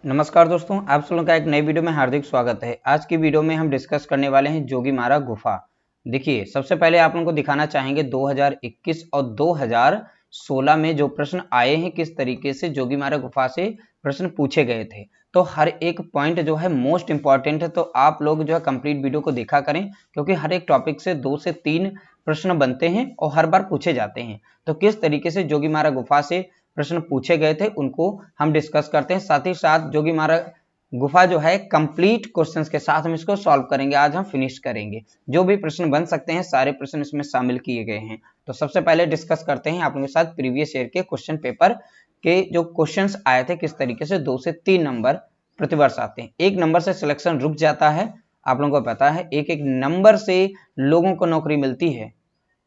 नमस्कार दोस्तों, आप सब लोगों का एक नई वीडियो में हार्दिक स्वागत है। आज की वीडियो में हम डिस्कस करने वाले हैं जोगीमारा गुफा। देखिए, सबसे पहले आप लोगों को दिखाना चाहेंगे 2021 और 2016 में जो प्रश्न आए हैं, किस तरीके से जोगीमारा गुफा से प्रश्न पूछे गए थे। तो हर एक पॉइंट जो है मोस्ट इंपॉर्टेंट है, तो आप लोग जो है कंप्लीट वीडियो को देखा करें, क्योंकि हर एक टॉपिक से 2 से 3 प्रश्न बनते हैं और हर बार पूछे जाते हैं। तो किस तरीके से जोगीमारा गुफा से प्रश्न पूछे गए थे उनको हम डिस्कस करते हैं। साथ ही साथ जोगीमारा गुफा जो है कंप्लीट क्वेश्चंस के साथ हम इसको सॉल्व करेंगे। आज हम फिनिश करेंगे। जो भी प्रश्न बन सकते हैं सारे प्रश्न इसमें शामिल किए गए हैं। तो सबसे पहले डिस्कस करते हैं आप लोगों के साथ प्रीवियस ईयर के क्वेश्चन पेपर के जो क्वेश्चंस आए थे, किस तरीके से 2 से 3 नंबर प्रतिवर्ष आते हैं। 1 नंबर से सिलेक्शन रुक जाता है। आप लोगों को पता है एक एक नंबर से लोगों को नौकरी मिलती है,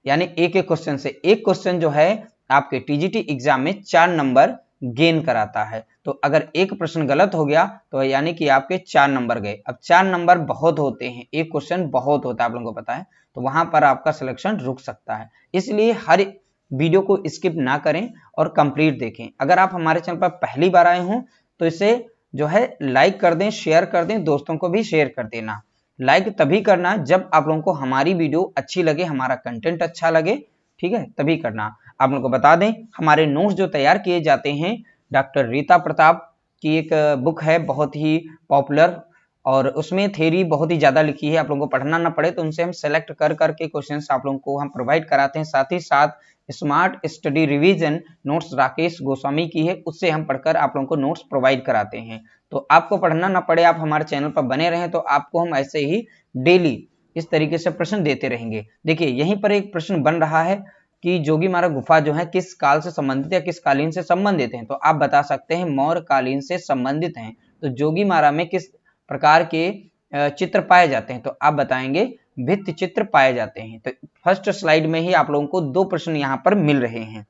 यानी एक एक क्वेश्चन से एक क्वेश्चन जो है आपके टीजीटी एग्जाम में 4 नंबर गेन कराता है। तो अगर एक प्रश्न गलत हो गया तो यानी कि आपके 4 नंबर गए। अब 4 नंबर बहुत होते हैं, एक क्वेश्चन बहुत होता है, आप लोगों को पता है, तो वहां पर आपका सिलेक्शन रुक सकता है। इसलिए हर वीडियो को स्किप ना करें और कंप्लीट देखें। अगर आप हमारे चैनल पर पहली बार आए हों तो इसे जो है लाइक कर दें, शेयर कर दें, दोस्तों को भी शेयर कर देना। लाइक तभी करना जब आप लोगों को हमारी वीडियो अच्छी लगे, हमारा कंटेंट अच्छा लगे, ठीक है, तभी करना। आप लोगों को बता दें हमारे नोट्स जो तैयार किए जाते हैं, डॉक्टर रीता प्रताप की एक बुक है बहुत ही पॉपुलर, और उसमें थ्योरी बहुत ही ज्यादा लिखी है। आप लोगों को पढ़ना ना पड़े तो उनसे हम सेलेक्ट कर करके क्वेश्चंस आप लोगों को हम प्रोवाइड कराते हैं। साथ ही साथ smart study revision notes Rakesh Goswami की है, उससे हम पढ़कर आप लोगों को नोट्स प्रोवाइड कराते हैं। तो आपको पढ़ना ना पड़े, आप हमारे चैनल पर बने रहें, तो आपको हम ऐसे ही डेली इस तरीके से प्रश्न देते रहेंगे। देखिए, यहीं पर एक प्रश्न बन रहा है कि जोगीमारा गुफा जो है किस काल से संबंधित या किस कालीन से संबंधित है। तो आप बता सकते हैं मौर्य कालीन से संबंधित हैं। तो जोगीमारा में किस प्रकार के चित्र पाए जाते हैं, तो आप बताएंगे भित्ति चित्र पाए जाते हैं। तो फर्स्ट स्लाइड में ही आप लोगों को 2 प्रश्न यहाँ पर मिल रहे हैं।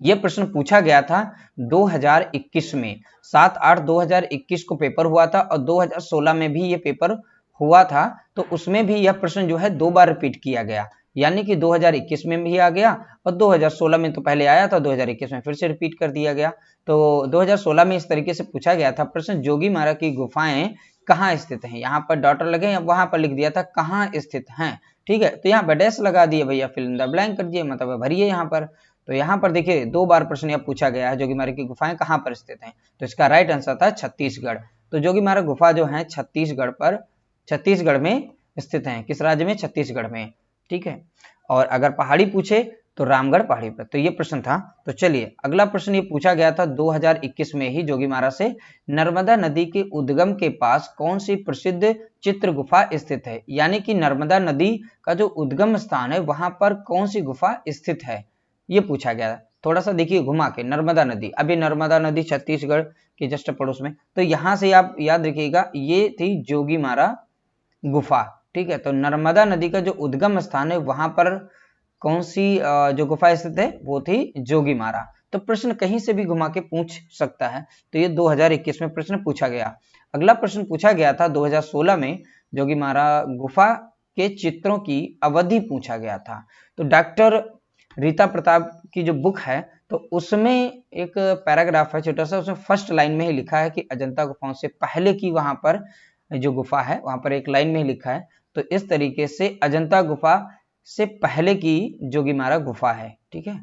यह प्रश्न पूछा गया था 2021 में, 7/8/2021 को पेपर हुआ था, और 2016 में भी यह पेपर हुआ था। तो उसमें भी यह प्रश्न जो है 2 बार रिपीट किया गया, यानी कि 2021 में भी आ गया और 2016 में तो पहले आया था, 2021 में फिर से रिपीट कर दिया गया। तो 2016 में इस तरीके से पूछा गया था प्रश्न, जोगीमारा की गुफाएं कहाँ स्थित हैं। यहाँ पर डॉट लगे, वहां पर लिख दिया था कहाँ स्थित हैं, ठीक है। तो यहाँ पर डैश लगा दिए भैया, फिल इन द ब्लैंक कर दिए, मतलब भरिए यहाँ पर। तो यहाँ पर देखिए 2 बार प्रश्न यह पूछा गया है, जोगीमारा की गुफाएं कहाँ पर स्थित हैं। तो इसका राइट आंसर था छत्तीसगढ़। तो जोगीमारा गुफा जो है छत्तीसगढ़ में स्थित हैं। किस राज्य में? छत्तीसगढ़ में, ठीक है। और अगर पहाड़ी पूछे तो रामगढ़ पहाड़ी पर। तो ये प्रश्न था। तो चलिए अगला प्रश्न ये पूछा गया था 2021 में ही जोगीमारा से, नर्मदा नदी के उद्गम के पास कौन सी प्रसिद्ध चित्र गुफा स्थित है। यानी कि नर्मदा नदी का जो उद्गम स्थान है वहां पर कौन सी गुफा स्थित है, ये पूछा गया। थोड़ा सा देखिए घुमा के, नर्मदा नदी, अभी नर्मदा नदी छत्तीसगढ़ के जस्ट पड़ोस में। तो यहां से आप याद रखिएगा ये थी जोगीमारा गुफा, ठीक है। तो नर्मदा नदी का जो उद्गम स्थान है वहां पर कौन सी जो गुफा स्थित है, वो थी जोगीमारा। तो प्रश्न कहीं से भी घुमा के पूछ सकता है। तो ये 2021 में प्रश्न पूछा गया। अगला प्रश्न पूछा गया था 2016 में, जोगीमारा गुफा के चित्रों की अवधि पूछा गया था। तो डॉक्टर रीता प्रताप की जो बुक है, तो उसमें एक पैराग्राफ है छोटा सा, उसमें फर्स्ट लाइन में ही लिखा है कि अजंता गुफाओं से पहले की वहां पर जो गुफा है वहां पर एक लाइन में ही लिखा है। तो इस तरीके से अजंता गुफा से पहले की जोगीमारा गुफा है, ठीक है,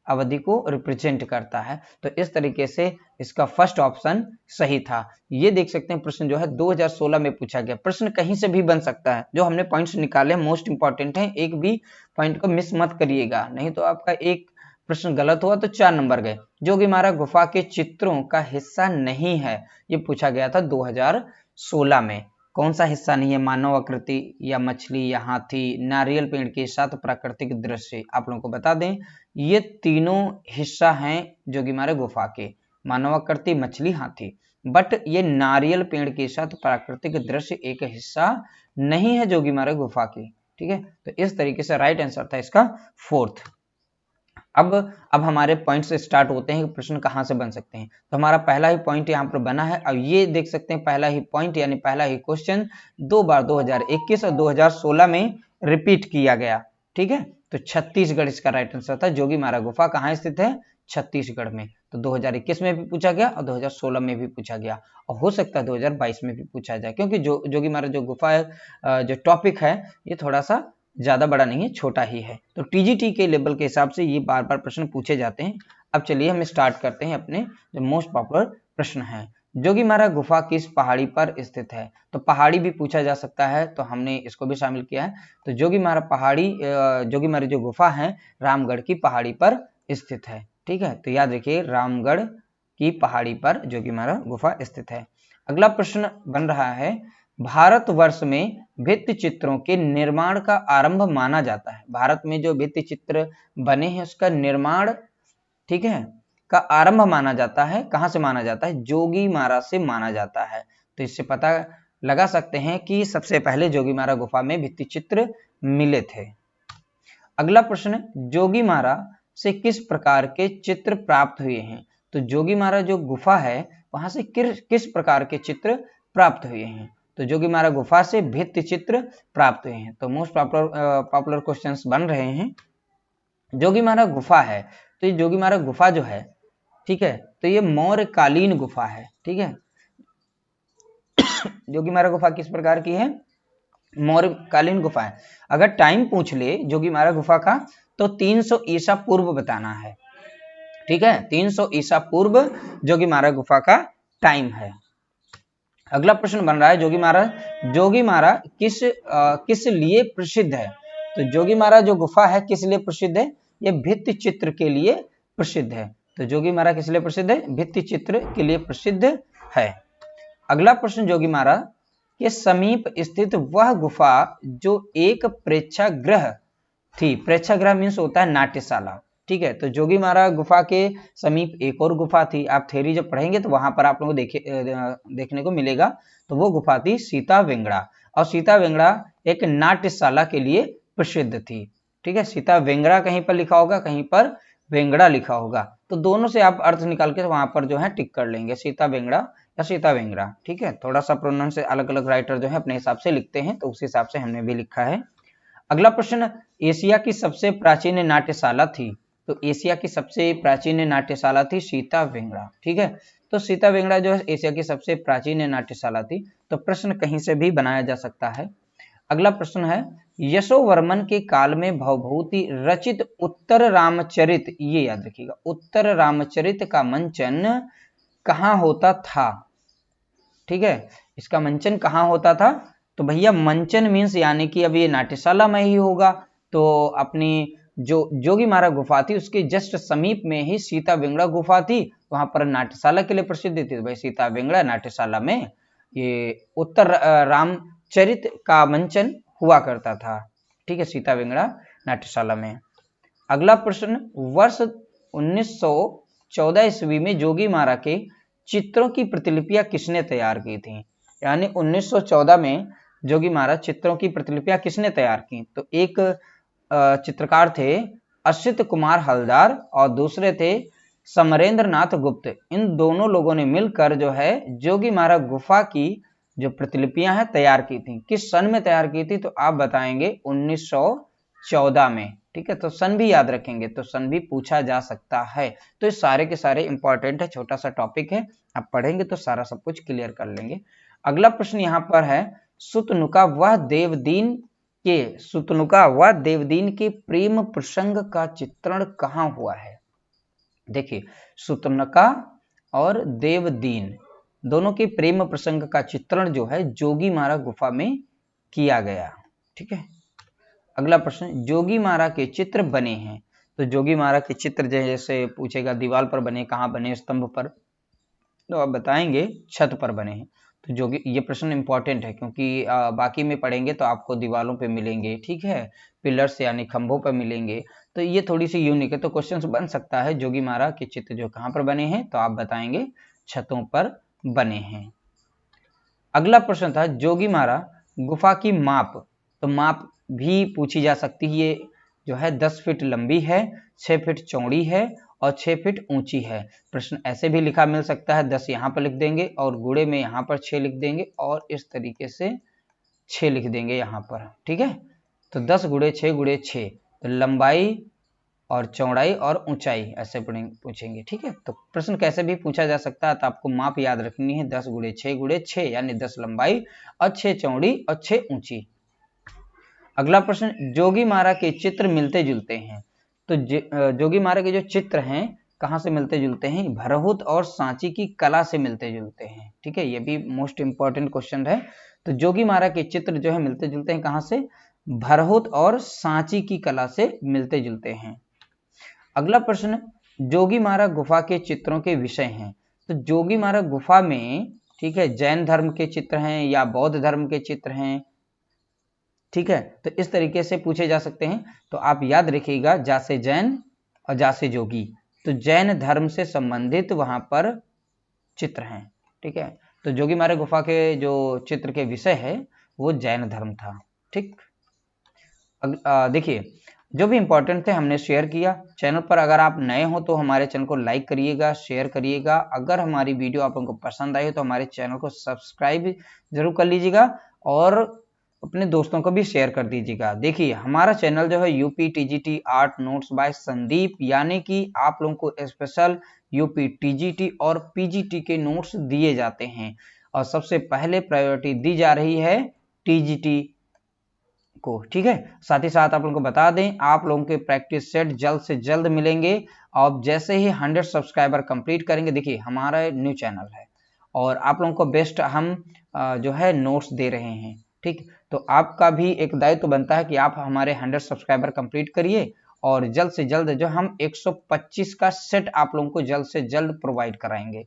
अवधि को रिप्रेजेंट करता है। तो इस तरीके से इसका फर्स्ट ऑप्शन सही था। ये देख सकते हैं प्रश्न जो है 2016 में पूछा गया। प्रश्न कहीं से भी बन सकता है, जो हमने पॉइंट्स निकाले मोस्ट इंपॉर्टेंट है, एक भी पॉइंट को मिस मत करिएगा, नहीं तो आपका एक प्रश्न गलत हुआ तो 4 नंबर गए। जोगीमारा गुफा के चित्रों का हिस्सा नहीं है, ये पूछा गया था 2016 में। कौन सा हिस्सा नहीं है? मानव आकृति या मछली या हाथी, नारियल पेड़ के साथ प्राकृतिक दृश्य। आप लोगों को बता दें ये तीनों हिस्सा हैं जोगीमारा गुफा के, मानव आकृति, मछली, हाथी। बट ये नारियल पेड़ के साथ प्राकृतिक दृश्य एक हिस्सा नहीं है जोगीमारा गुफा की, ठीक है। तो इस तरीके से राइट आंसर था इसका 4th। अब हमारे पॉइंट से स्टार्ट होते हैं कि प्रश्न कहां से बन सकते हैं। तो हमारा पहला ही पॉइंट यहाँ पर बना है। अब ये देख सकते हैं पहला ही पॉइंट यानी पहला ही क्वेश्चन 2 बार 2021 और 2016 में रिपीट किया गया, ठीक है। तो छत्तीसगढ़ इसका राइट आंसर था। जोगीमारा गुफा कहाँ स्थित है? छत्तीसगढ़ में। तो 2021 में भी पूछा गया और 2016 में भी पूछा गया, और हो सकता है 2022 में भी पूछा जाए, क्योंकि जोगीमारा जो गुफा है, जो टॉपिक है ये थोड़ा सा ज्यादा बड़ा नहीं है, छोटा ही है। तो टीजीटी के लेवल के हिसाब से ये बार बार प्रश्न पूछे जाते हैं। अब चलिए हम स्टार्ट करते हैं अपने जो मोस्ट पॉपुलर प्रश्न है। जोगीमारा गुफा किस पहाड़ी पर स्थित है? तो पहाड़ी भी पूछा जा सकता है, तो हमने इसको भी शामिल किया है। तो जोगीमारा जो गुफा है रामगढ़ की पहाड़ी पर स्थित है। ठीक है, तो याद रखिए रामगढ़ की पहाड़ी पर जोगीमारा गुफा स्थित है। अगला प्रश्न बन रहा है, भारतवर्ष में भित्ति चित्रों के निर्माण का आरंभ माना जाता है। भारत में जो भित्ति चित्र बने हैं उसका निर्माण, ठीक है, का आरंभ माना जाता है। कहां से माना जाता है? जोगीमारा से माना जाता है। तो इससे पता लगा सकते हैं कि सबसे पहले जोगीमारा गुफा में भित्ति चित्र मिले थे। अगला प्रश्न, जोगीमारा से किस प्रकार के चित्र प्राप्त हुए हैं? तो जोगीमारा जो गुफा है वहां से किस प्रकार के चित्र प्राप्त हुए हैं? तो जोगीमारा गुफा से भित्ति चित्र प्राप्त हुए हैं। तो मोस्ट पॉपुलर क्वेश्चंस बन रहे हैं। जोगीमारा गुफा है, तो ये जोगीमारा गुफा जो है, ठीक है, तो ये मौर्यकालीन गुफा है। ठीक है, जोगीमारा गुफा किस प्रकार की है? मौर्यकालीन गुफा है। अगर टाइम पूछ ले जोगीमारा गुफा का तो 300 ईसा पूर्व बताना है। ठीक है, 300 ईसा पूर्व जोगीमारा गुफा का टाइम है। अगला प्रश्न बन रहा है, जोगीमारा किस लिए प्रसिद्ध है? तो जोगीमारा जो गुफा है किस लिए प्रसिद्ध है? ये भित्ति चित्र के लिए प्रसिद्ध है। तो जोगीमारा किस लिए प्रसिद्ध है? भित्ति चित्र के लिए प्रसिद्ध है। अगला प्रश्न, जोगीमारा के समीप स्थित वह गुफा जो एक प्रेक्षागृह थी। प्रेक्षागृह मीन्स होता है नाट्यशाला। ठीक है, तो जोगीमारा गुफा के समीप एक और गुफा थी। आप थ्योरी जब पढ़ेंगे तो वहां पर आप लोगों को देखने को मिलेगा। तो वो गुफा थी सीता वेंगड़ा, और सीता वेंगड़ा एक नाट्यशाला के लिए प्रसिद्ध थी। ठीक है, सीता वेंगड़ा कहीं पर लिखा होगा, कहीं पर वेंगड़ा लिखा होगा, तो दोनों से आप अर्थ निकाल के वहां पर जो है टिक कर लेंगे, सीता वेंगड़ा या सीता वेंगड़ा। ठीक है, थोड़ा सा प्रोनाउंस अलग अलग राइटर जो है अपने हिसाब से लिखते हैं, तो उस हिसाब से हमने भी लिखा है। अगला प्रश्न, एशिया की सबसे प्राचीन नाट्यशाला थी। तो एशिया की सबसे प्राचीन नाट्यशाला थी सीता वेंगड़ा। ठीक है, तो सीता वेंगड़ा जो है एशिया की सबसे प्राचीन नाट्यशाला थी। तो प्रश्न कहीं से भी बनाया जा सकता है। अगला प्रश्न है, यशोवर्मन के काल में भवभूति रचित उत्तर रामचरित, ये याद रखिएगा, उत्तर रामचरित का मंचन कहां होता था? ठीक है, इसका मंचन कहां होता था? तो भैया मंचन मीन्स यानी कि अब ये नाट्यशाला में ही होगा। तो अपनी जो जोगीमारा गुफा थी उसके जस्ट समीप में ही सीता वेंगड़ा गुफा थी, वहां पर नाट्यशाला के लिए प्रसिद्ध थी। तो भाई सीता वेंगड़ा नाट्यशाला में ये उत्तर रामचरित का मंचन हुआ करता था। ठीक है, सीता वेंगड़ा नाट्यशाला में। अगला प्रश्न, वर्ष 1914 ईस्वी में जोगीमारा के चित्रों की प्रतिलिपियां किसने तैयार की थी? यानी 1914 में जोगीमारा चित्रों की प्रतिलिपियां किसने तैयार की? तो एक चित्रकार थे असित कुमार हलदार और दूसरे थे समरेंद्र नाथ गुप्त। इन दोनों लोगों ने मिलकर जो है जोगीमारा गुफा की जो प्रतिलिपियां हैं तैयार की थी। किस सन में तैयार की थी? तो आप बताएंगे 1914 में। ठीक है, तो सन भी याद रखेंगे, तो सन भी पूछा जा सकता है। तो ये सारे के सारे इंपॉर्टेंट है, छोटा सा टॉपिक है, आप पढ़ेंगे तो सारा सब कुछ क्लियर कर लेंगे। अगला प्रश्न यहाँ पर है, सुतनुका व देवदीन के प्रेम प्रसंग का चित्रण कहाँ हुआ है? देखिए, सुतनुका और देवदीन दोनों के प्रेम प्रसंग का चित्रण जो है जोगीमारा गुफा में किया गया। ठीक है, अगला प्रश्न, जोगीमारा के चित्र बने हैं। तो जोगीमारा के चित्र जैसे पूछेगा दीवार पर बने, कहाँ बने, स्तंभ पर, तो आप बताएंगे छत पर बने हैं। तो जोगी, ये प्रश्न इंपॉर्टेंट है क्योंकि बाकी में पढ़ेंगे तो आपको दीवारों पे मिलेंगे, ठीक है, पिलर्स यानी खंभों पर मिलेंगे, तो ये थोड़ी सी यूनिक है। तो क्वेश्चन बन सकता है जोगीमारा के चित्र जो कहाँ पर बने हैं, तो आप बताएंगे छतों पर बने हैं। अगला प्रश्न था जोगीमारा गुफा की माप। तो माप भी पूछी जा सकती है। ये जो है 10 फीट लंबी है, 6 फीट चौड़ी है और 6 फीट ऊंची है। प्रश्न ऐसे भी लिखा मिल सकता है, 10 यहाँ पर लिख देंगे और गुणे में यहाँ पर 6 लिख देंगे और इस तरीके से 6 लिख देंगे यहाँ पर। ठीक है, तो 10 गुणे 6 गुणे 6, तो लंबाई और चौड़ाई और ऊंचाई ऐसे पूछेंगे। ठीक है, तो प्रश्न कैसे भी पूछा जा सकता है, तो आपको माप याद रखनी है 10 × 6 × 6 यानी 10 लंबाई और 6 चौड़ी और 6 ऊंची। अगला प्रश्न, जोगीमारा के चित्र मिलते जुलते हैं। तो जोगीमारा के जो चित्र हैं कहाँ से मिलते जुलते हैं? भरहुत और सांची की कला से मिलते जुलते हैं। ठीक है, ये भी मोस्ट इंपॉर्टेंट क्वेश्चन है। तो जोगीमारा के चित्र जो है मिलते जुलते हैं कहाँ से? भरहुत और सांची की कला से मिलते जुलते हैं। अगला प्रश्न, जोगीमारा गुफा के चित्रों के विषय हैं। तो जोगीमारा गुफा में, ठीक है, जैन धर्म के चित्र हैं या बौद्ध धर्म के चित्र हैं। ठीक है, तो इस तरीके से पूछे जा सकते हैं। तो आप याद रखिएगा, जा से जैन और जा से जोगी, तो जैन धर्म से संबंधित वहां पर चित्र हैं। ठीक है, तो जोगीमारा गुफा के जो चित्र के विषय है वो जैन धर्म था। ठीक, देखिए जो भी इंपॉर्टेंट थे हमने शेयर किया। चैनल पर अगर आप नए हो तो हमारे चैनल को लाइक करिएगा, शेयर करिएगा। अगर हमारी वीडियो आप लोगों को पसंद आई हो तो हमारे चैनल को सब्सक्राइब जरूर कर लीजिएगा और अपने दोस्तों को भी शेयर कर दीजिएगा। देखिए हमारा चैनल जो है UP TGT art notes by Sandeep, यानी कि आप लोगों को स्पेशल यूपी टीजीटी और पीजीटी के नोट्स दिए जाते हैं और सबसे पहले प्रायोरिटी दी जा रही है टीजीटी को। ठीक है, साथ ही साथ आप लोगों को बता दें, आप लोगों के प्रैक्टिस सेट जल्द से जल्द मिलेंगे। आप जैसे ही 100 सब्सक्राइबर कंप्लीट करेंगे, देखिए हमारा न्यू चैनल है और आप लोगों को बेस्ट हम जो है नोट्स दे रहे हैं। ठीक, तो आपका भी एक दायित्व बनता है कि आप हमारे 100 सब्सक्राइबर कंप्लीट करिए और जल्द से जल्द जो हम 125 का सेट आप लोगों को जल्द से जल्द प्रोवाइड कराएंगे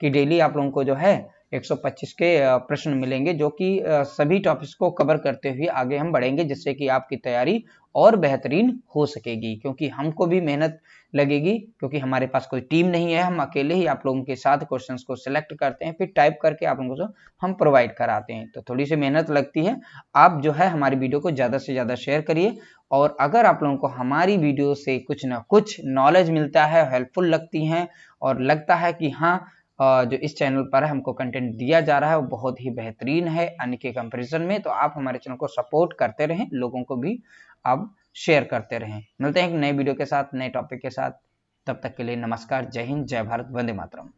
कि डेली आप लोगों को जो है 125 के प्रश्न मिलेंगे, जो कि सभी टॉपिक्स को कवर करते हुए आगे हम बढ़ेंगे, जिससे कि आपकी तैयारी और बेहतरीन हो सकेगी। क्योंकि हमको भी मेहनत लगेगी, क्योंकि हमारे पास कोई टीम नहीं है, हम अकेले ही आप लोगों के साथ क्वेश्चंस को सिलेक्ट करते हैं, फिर टाइप करके आप लोगों को हम प्रोवाइड कराते हैं। तो थोड़ी सी मेहनत लगती है। आप जो है हमारी वीडियो को ज़्यादा से ज़्यादा शेयर करिए और अगर आप लोगों को हमारी वीडियो से कुछ ना कुछ नॉलेज मिलता है, हेल्पफुल लगती हैं और लगता है कि हाँ जो इस चैनल पर हमको कंटेंट दिया जा रहा है वो बहुत ही बेहतरीन है अन्य के कंपैरिजन में, तो आप हमारे चैनल को सपोर्ट करते रहें, लोगों को भी आप शेयर करते रहें। मिलते हैं एक नए वीडियो के साथ, नए टॉपिक के साथ। तब तक के लिए नमस्कार, जय हिंद, जय भारत, वंदे मातरम।